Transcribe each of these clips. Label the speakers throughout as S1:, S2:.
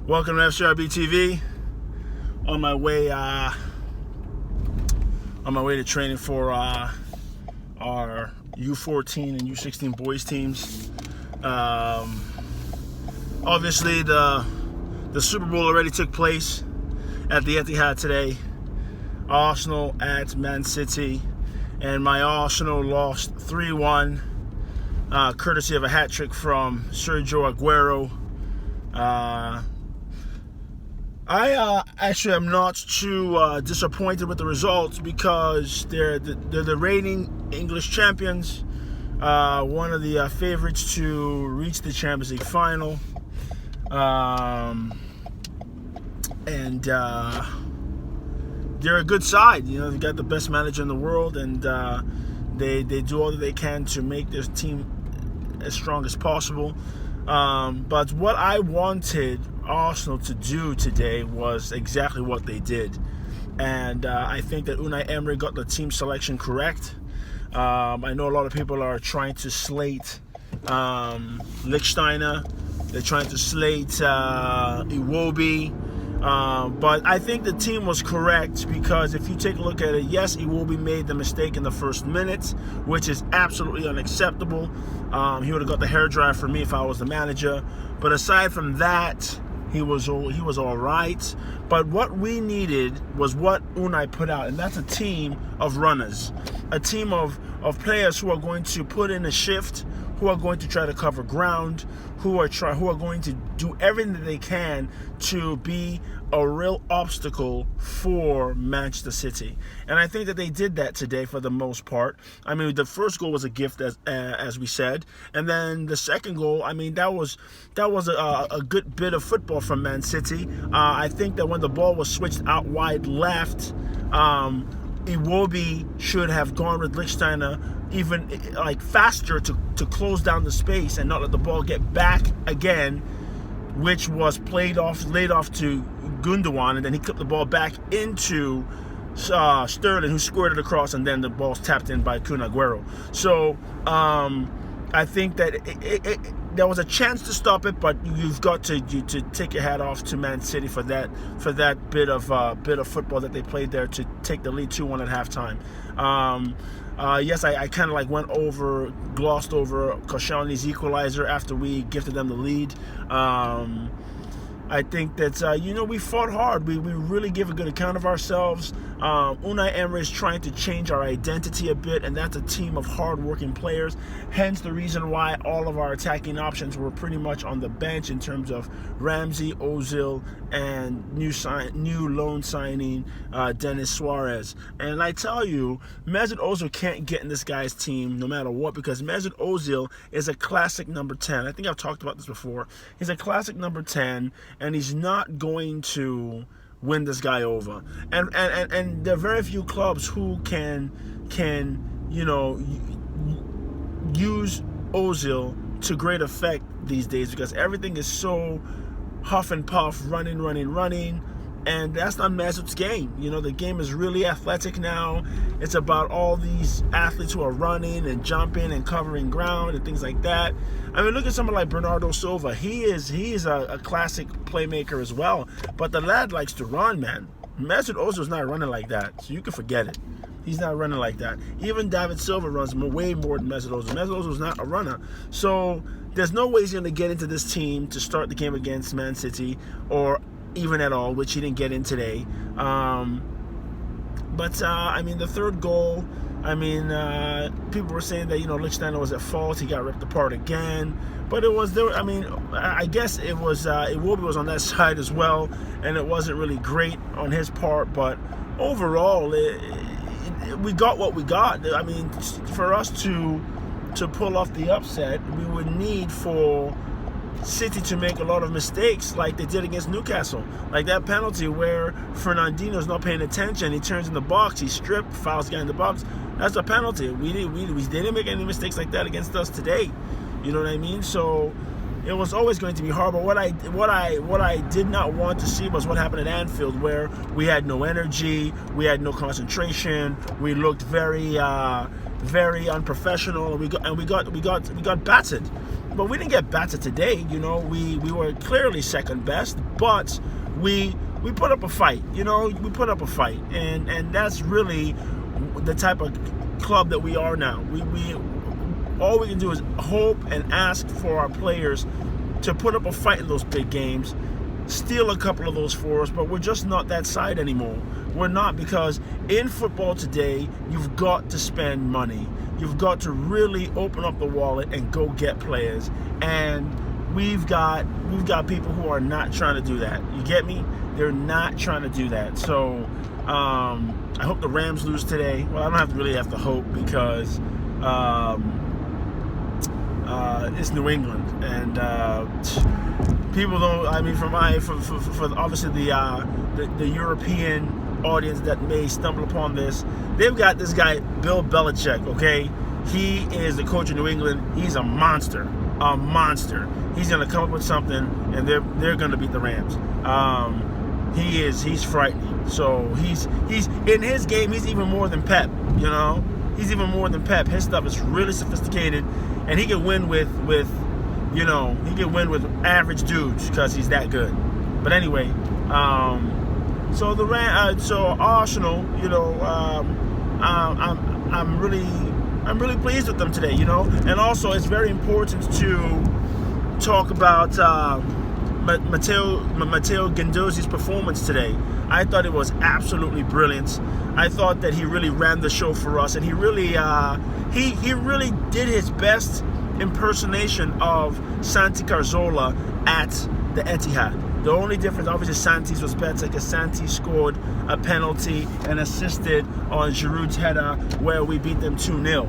S1: Welcome to FCRB TV. On my way to training for our U14 and U16 boys teams. Obviously, the Super Bowl already took place at the Etihad today. Arsenal at Man City, and my Arsenal lost 3-1, courtesy of a hat trick from Sergio Aguero. I actually am not too disappointed with the results because they're the reigning English champions, one of the favorites to reach the Champions League final, and they're a good side. You know, they got the best manager in the world, and they do all that they can to make their team as strong as possible. But what I wanted Arsenal to do today was exactly what they did, and I think that Unai Emery got the team selection correct. I know a lot of people are trying to slate Lichtsteiner. They're trying to slate Iwobi. But I think the team was correct, because if you take a look at it, yes, Iwobi made the mistake in the first minute, which is absolutely unacceptable. He would have got the hairdryer for me if I was the manager. But aside from that, he was all right. But what we needed was what Unai put out, and that's a team of runners, a team of players who are going to put in a shift, who are going to try to cover ground, who are going to do everything that they can to be a real obstacle for Manchester City. And I think that they did that today for the most part. I mean, the first goal was a gift, as we said, and then the second goal, I mean, that was a good bit of football from Man City. I think that when the ball was switched out wide left, Iwobi should have gone with Lichtsteiner even faster to close down the space and not let the ball get back again, which was laid off to Gundogan, and then he clipped the ball back into Sterling, who squared it across, and then the ball's tapped in by Kun Aguero. So I think that there was a chance to stop it, but you've got to take your hat off to Man City for that bit of football that they played there to take the lead 2-1 at halftime. Yes, I kind of glossed over Koscielny's equalizer after we gifted them the lead. I think that, we fought hard. We really give a good account of ourselves. Unai Emery is trying to change our identity a bit, and that's a team of hard-working players. Hence the reason why all of our attacking options were pretty much on the bench in terms of Ramsey, Ozil, and new loan signing Denis Suarez. And I tell you, Mesut Ozil can't get in this guy's team no matter what, because Mesut Ozil is a classic number 10. I think I've talked about this before. He's a classic number 10, and he's not going to win this guy over. And there are very few clubs who can use Ozil to great effect these days, because everything is so huff and puff, running, and that's not Mesut's game. The game is really athletic now. It's about all these athletes who are running and jumping and covering ground and things like that. I mean, look at someone like Bernardo Silva. He is a classic playmaker as well, but the lad likes to run, man. Mesut Ozil's not running like that, so you can forget it. He's not running like that. Even David Silva runs way more than Mesut Ozil. Mesut Ozil's not a runner. So there's no way he's going to get into this team to start the game against Man City, or even at all, which he didn't get in today. But I mean, the third goal, I mean, people were saying that, Lichtsteiner was at fault. He got ripped apart again. But it was there. I mean, I guess it was Iwobi was on that side as well, and it wasn't really great on his part. But overall, we got what we got. I mean, for us to pull off the upset, we would need for City to make a lot of mistakes like they did against Newcastle. Like that penalty where Fernandinho's not paying attention, he turns in the box, he stripped, fouls the guy in the box. That's a penalty. We didn't make any mistakes like that against us today. You know what I mean? So it was always going to be hard. But what I did not want to see was what happened at Anfield, where we had no energy, we had no concentration, we looked very very unprofessional, and we got battered. But we didn't get battered today. You know, we were clearly second best, but we put up a fight. You know, we put up a fight, and that's really the type of club that we are now. We all we can do is hope and ask for our players to put up a fight in those big games, steal a couple of those for us, but we're just not that side anymore. We're not, because in football today, you've got to spend money. You've got to really open up the wallet and go get players. And we've got people who are not trying to do that. You get me? They're not trying to do that. So I hope the Rams lose today. Well, I don't really have to hope, because it's New England, and people don't. I mean, for obviously the European audience that may stumble upon this, they've got this guy Bill Belichick. Okay, he is the coach of New England. He's a monster, a monster. He's gonna come up with something, and they're gonna beat the Rams. He's frightening. So he's in his game. He's even more than Pep. You know, he's even more than Pep. His stuff is really sophisticated, and he can win with average dudes because he's that good. But anyway, so Arsenal, you know, I'm really pleased with them today, you know. And also, it's very important to talk about Matteo Guendouzi's performance today. I thought it was absolutely brilliant. I thought that he really ran the show for us, and he really did his best impersonation of Santi Cazorla at the Etihad. The only difference, obviously, Santi's was better because Santi scored a penalty and assisted on Giroud's header where we beat them 2-0.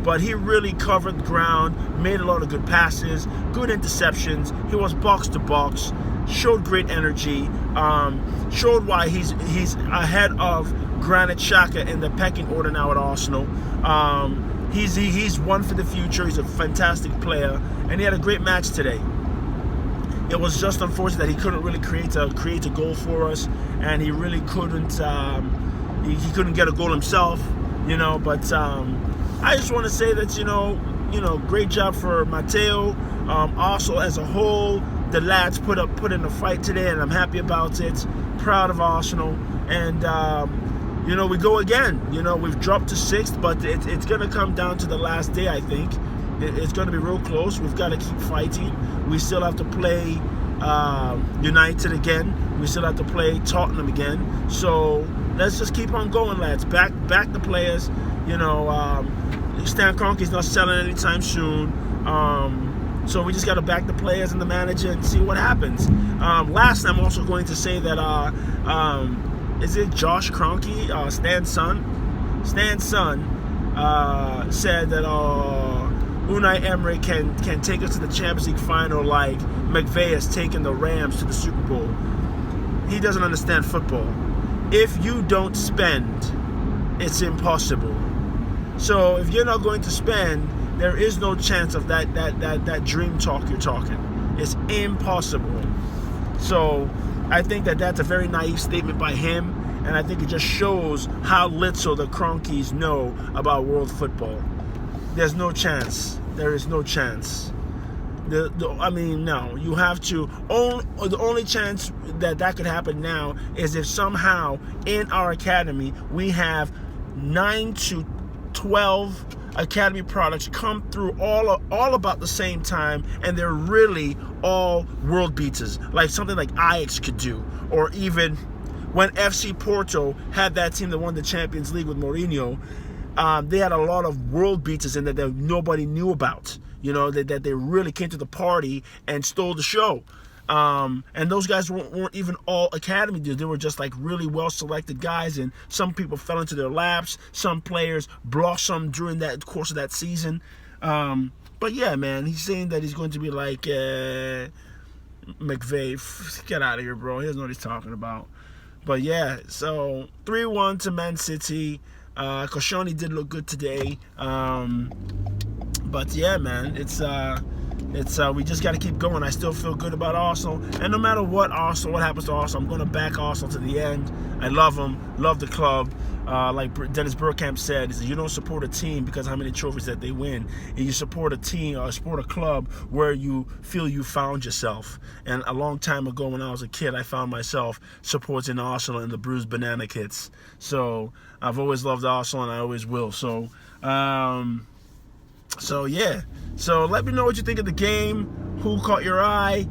S1: But he really covered ground, made a lot of good passes, good interceptions. He was box to box, showed great energy, showed why he's ahead of Granit Xhaka in the pecking order now at Arsenal. He's one for the future. He's a fantastic player, and he had a great match today. It was just unfortunate that he couldn't really create a goal for us, and he really couldn't he couldn't get a goal himself, you know. But I just want to say that you know, great job for Matteo. Also, as a whole, the lads put in a fight today, and I'm happy about it. Proud of Arsenal, and you know, we go again. You know, we've dropped to 6th, but it's going to come down to the last day, I think. It's going to be real close. We've got to keep fighting. We still have to play United again. We still have to play Tottenham again. So let's just keep on going, lads. Back the players. You know, Stan Kroenke's not selling anytime soon. So we just got to back the players and the manager and see what happens. Last, I'm also going to say that is it Josh Kroenke, Stan's son? Stan's son said that Unai Emery can take us to the Champions League final like McVay has taken the Rams to the Super Bowl. He doesn't understand football. If you don't spend, it's impossible. So if you're not going to spend, there is no chance of that dream talk you're talking. It's impossible. So I think that's a very naive statement by him, and I think it just shows how little the Kroenkes know about world football. There's no chance. There is no chance. No. You have to. The only chance that could happen now is if somehow in our academy we have 9 to 12 academy products come through all about the same time, and they're really all world beaters, like something like Ajax could do, or even when FC Porto had that team that won the Champions League with Mourinho. They had a lot of world beaters in there that nobody knew about. You know, that they really came to the party and stole the show. And those guys weren't even all academy dudes. They were just like really well selected guys, and some people fell into their laps. Some players blossomed during that course of that season. But yeah, man, he's saying that he's going to be like McVay. Get out of here, bro. He doesn't know what he's talking about. But yeah, so 3-1 to Man City. Koscielny did look good today. But yeah, man, it's it's we just got to keep going. I still feel good about Arsenal, and no matter what happens to Arsenal, I'm going to back Arsenal to the end. I love them, love the club. Like Dennis Bergkamp said, is you don't support a team because of how many trophies that they win. And you support a team or support a club where you feel you found yourself. And a long time ago when I was a kid, I found myself supporting Arsenal and the Bruised Banana Kids. So I've always loved Arsenal and I always will. So yeah. So let me know what you think of the game. Who caught your eye?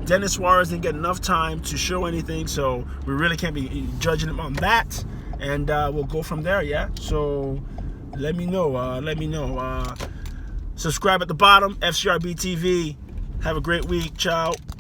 S1: Dennis Suarez didn't get enough time to show anything, so we really can't be judging him on that. And we'll go from there, yeah? So let me know. Subscribe at the bottom, FCRB TV. Have a great week. Ciao.